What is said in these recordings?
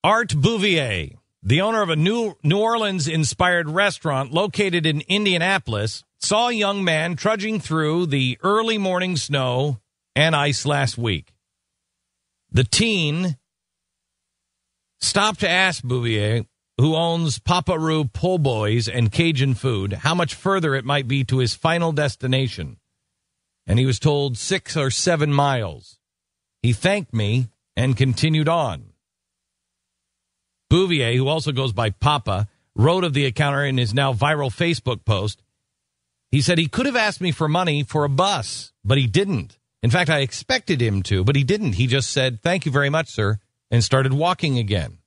Art Bouvier, the owner of a New Orleans-inspired restaurant located in Indianapolis, saw a young man trudging through the early morning snow and ice last week. The teen stopped to ask Bouvier, who owns Papa Roo Po' Boys and Cajun food, how much further it might be to his final destination. And he was told 6 or 7 miles. He thanked me and continued on. Bouvier, who also goes by Papa, wrote of the encounter in his now viral Facebook post. He said he could have asked me for money for a bus, but he didn't. In fact, I expected him to, but he didn't. He just said, "Thank you very much, sir," and started walking again.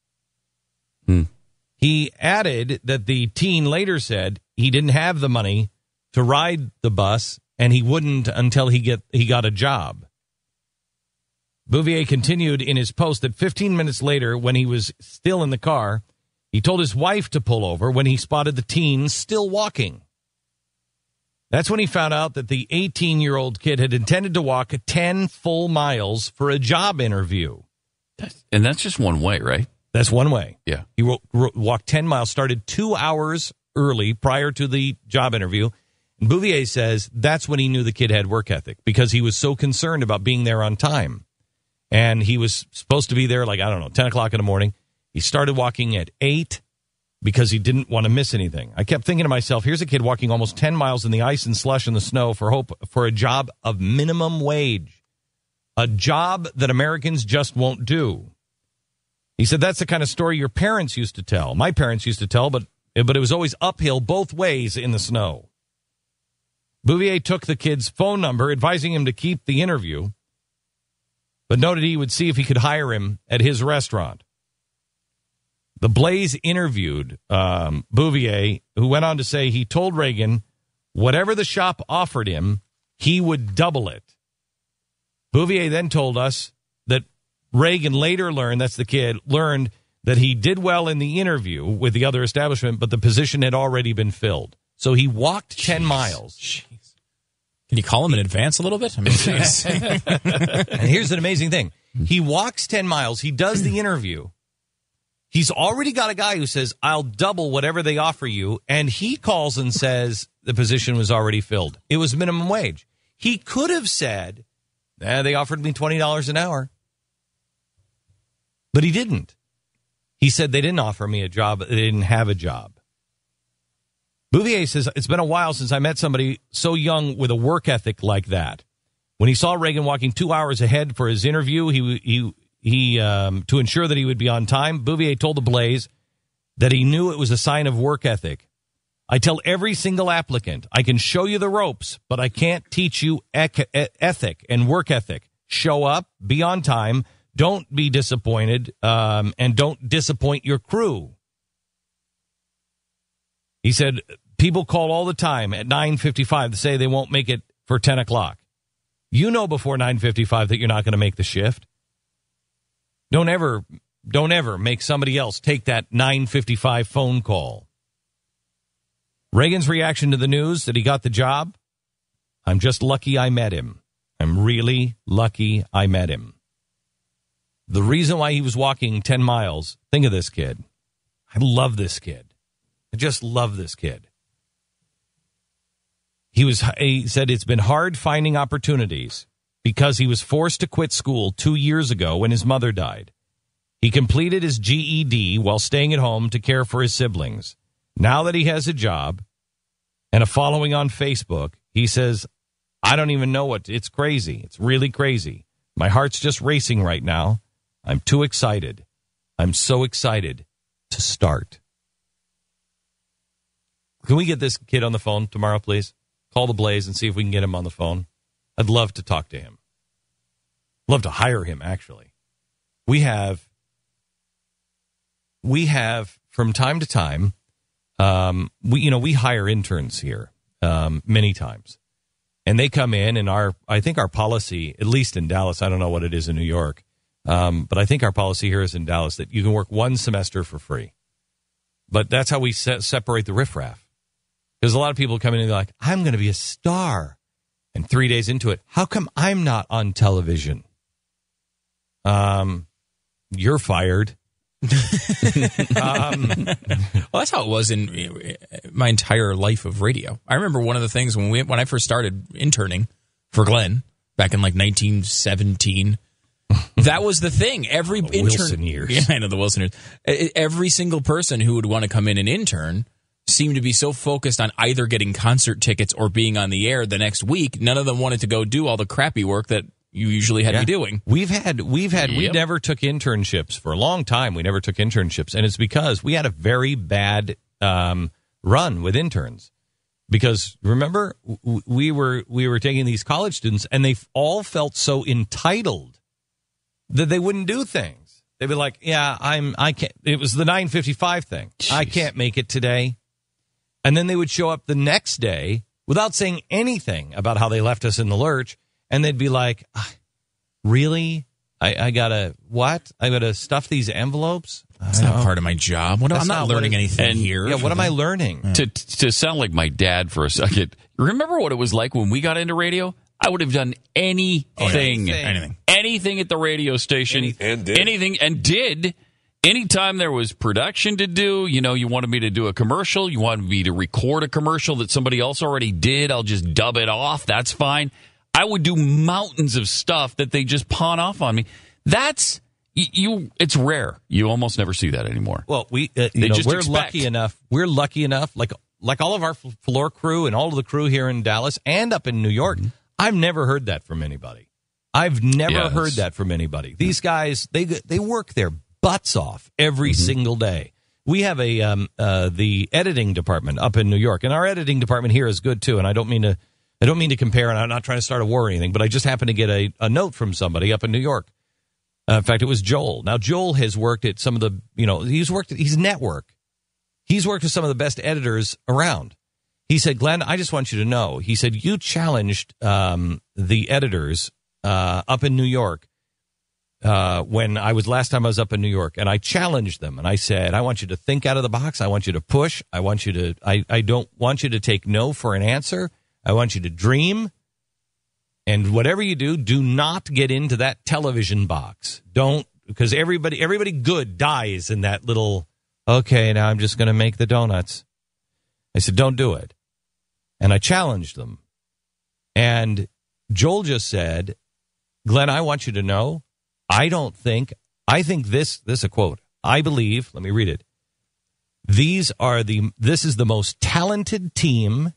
He added that the teen later said he didn't have the money to ride the bus, and he wouldn't until he got a job. Bouvier continued in his post that 15 minutes later, when he was still in the car, he told his wife to pull over when he spotted the teen still walking. That's when he found out that the 18-year-old kid had intended to walk 10 full miles for a job interview. And that's just one way, right? That's one way. Yeah. He walked 10 miles, started 2 hours early prior to the job interview. And Bouvier says that's when he knew the kid had work ethic, because he was so concerned about being there on time. And he was supposed to be there 10 o'clock in the morning. He started walking at 8 because he didn't want to miss anything. I kept thinking to myself, here's a kid walking almost 10 miles in the ice and slush and the snow for a job of minimum wage, a job that Americans just won't do. He said that's the kind of story your parents used to tell. My parents used to tell, but it was always uphill both ways in the snow. Bouvier took the kid's phone number, advising him to keep the interview, but noted he would see if he could hire him at his restaurant. The Blaze interviewed Bouvier, who went on to say he told Reagan whatever the shop offered him, he would double it. Bouvier then told us that Reagan later learned that he did well in the interview with the other establishment, but the position had already been filled. So he walked 10 miles. Jeez. Can you call him in advance a little bit? I mean, And here's an amazing thing. He walks 10 miles. He does the interview. He's already got a guy who says, I'll double whatever they offer you. And he calls and says the position was already filled. It was minimum wage. He could have said, they offered me $20 an hour. But he didn't. He said they didn't offer me a job. They didn't have a job. Bouvier says, it's been a while since I met somebody so young with a work ethic like that. When he saw Reagan walking 2 hours ahead for his interview, he to ensure that he would be on time, Bouvier told the Blaze that he knew it was a sign of work ethic. I tell every single applicant, I can show you the ropes, but I can't teach you ethic and work ethic. Show up, be on time, don't be disappointed, and don't disappoint your crew. He said, people call all the time at 9:55 to say they won't make it for 10 o'clock. You know before 9:55 that you're not going to make the shift. Don't ever make somebody else take that 9:55 phone call. Reagan's reaction to the news that he got the job, I'm just lucky I met him. I'm really lucky I met him. The reason why he was walking 10 miles, think of this kid. I love this kid. I just love this kid. He said it's been hard finding opportunities because he was forced to quit school 2 years ago when his mother died. He completed his GED while staying at home to care for his siblings. Now that he has a job and a following on Facebook, he says, I don't even know it's crazy. It's really crazy. My heart's just racing right now. I'm too excited. I'm so excited to start. Can we get this kid on the phone tomorrow, please? Call the Blaze and see if we can get him on the phone. I'd love to talk to him. Love to hire him, actually. We have from time to time, we hire interns here many times. And they come in, and I think our policy, at least in Dallas, I don't know what it is in New York, but I think our policy here is in Dallas that you can work one semester for free. But that's how we separate the riffraff. Because a lot of people come in and they're like, I'm going to be a star. And 3 days into it, how come I'm not on television? You're fired. Well, that's how it was in my entire life of radio. I remember one of the things when I first started interning for Glenn back in like 1917. That was the thing. Every intern, Wilson years. Yeah, I know the Wilson years. Every single person who would want to come in and intern seemed to be so focused on either getting concert tickets or being on the air the next week. None of them wanted to go do all the crappy work that you usually had to be doing. We never took internships for a long time. We never took internships, and it's because we had a very bad run with interns. Because remember, we were taking these college students, and they all felt so entitled that they wouldn't do things. They'd be like, "Yeah, I can't." It was the 9:55 thing. Jeez. I can't make it today, and then they would show up the next day without saying anything about how they left us in the lurch. And they'd be like, really? I gotta stuff these envelopes? It's not part of my job. I'm not learning anything here. Yeah, what am I learning? To sound like my dad for a second, remember what it was like when we got into radio? I would have done anything at the radio station. Anything. Anytime there was production to do, you wanted me to do a commercial, you wanted me to record a commercial that somebody else already did, I'll just dub it off. That's fine. I would do mountains of stuff that they just pawn off on me. That's it's rare. You almost never see that anymore. Well, we're lucky enough. We're lucky enough, like all of our floor crew and all of the crew here in Dallas and up in New York. Mm-hmm. I've never heard that from anybody. These guys, they work their butts off every single day. We have the editing department up in New York, and our editing department here is good too. And I don't mean to compare, and I'm not trying to start a war or anything, but I just happened to get a note from somebody up in New York. In fact, it was Joel. Now, Joel has worked at some of the, he's network. He's worked with some of the best editors around. He said, Glenn, I just want you to know. He said, you challenged the editors up in New York when last time I was up in New York, and I challenged them. And I said, I want you to think out of the box. I want you to push. I don't want you to take no for an answer. I want you to dream, and whatever you do, do not get into that television box. Don't, because everybody good dies in that little, okay, now I'm just going to make the donuts. I said, don't do it. And I challenged them. And Joel just said, Glenn, I want you to know, I think this is a quote. I believe, let me read it. This is the most talented team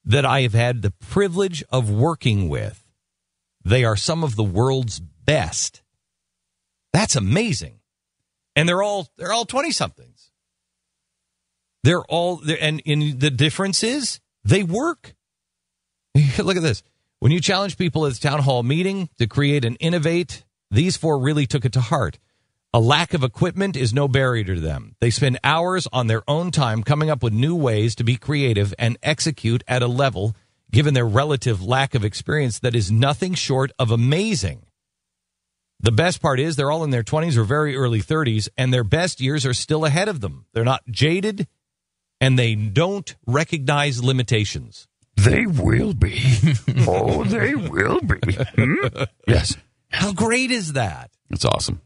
that I have had the privilege of working with. They are some of the world's best. That's amazing. And they're all 20-somethings. And the difference is they work. Look at this. When you challenge people at the town hall meeting to create and innovate, these four really took it to heart. A lack of equipment is no barrier to them. They spend hours on their own time coming up with new ways to be creative and execute at a level, given their relative lack of experience, that is nothing short of amazing. The best part is they're all in their 20s or very early 30s, and their best years are still ahead of them. They're not jaded, and they don't recognize limitations. They will be. Oh, they will be. Yes. How great is that? It's awesome.